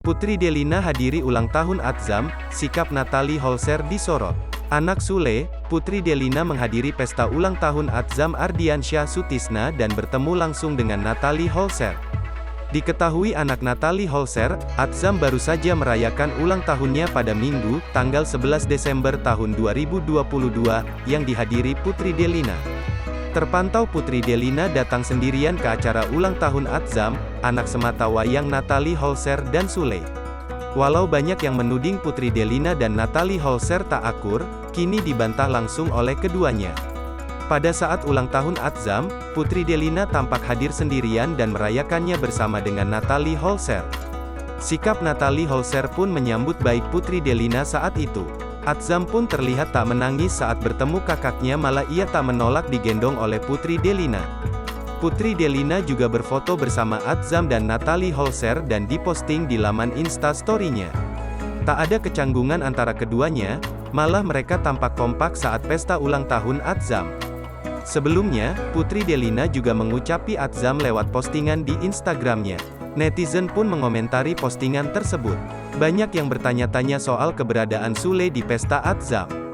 Putri Delina hadiri ulang tahun Atzam, sikap Natalie Holzer disorot. Anak Sule, Putri Delina menghadiri pesta ulang tahun Atzam Ardiansyah Sutisna dan bertemu langsung dengan Natalie Holzer. Diketahui anak Natalie Holzer, Atzam baru saja merayakan ulang tahunnya pada Minggu, tanggal 11 Desember tahun 2022, yang dihadiri Putri Delina. Terpantau Putri Delina datang sendirian ke acara ulang tahun Atzam, anak semata wayang Natalie Holzer dan Sule. Walau banyak yang menuding Putri Delina dan Natalie Holzer tak akur, kini dibantah langsung oleh keduanya. Pada saat ulang tahun Atzam, Putri Delina tampak hadir sendirian dan merayakannya bersama dengan Natalie Holzer. Sikap Natalie Holzer pun menyambut baik Putri Delina saat itu. Atzam pun terlihat tak menangis saat bertemu kakaknya, malah ia tak menolak digendong oleh Putri Delina. Putri Delina juga berfoto bersama Atzam dan Natalie Holzer dan diposting di laman Instastory-nya. Tak ada kecanggungan antara keduanya, malah mereka tampak kompak saat pesta ulang tahun Atzam. Sebelumnya, Putri Delina juga mengucapi Atzam lewat postingan di Instagram-nya. Netizen pun mengomentari postingan tersebut. Banyak yang bertanya-tanya soal keberadaan Sule di pesta Atzam.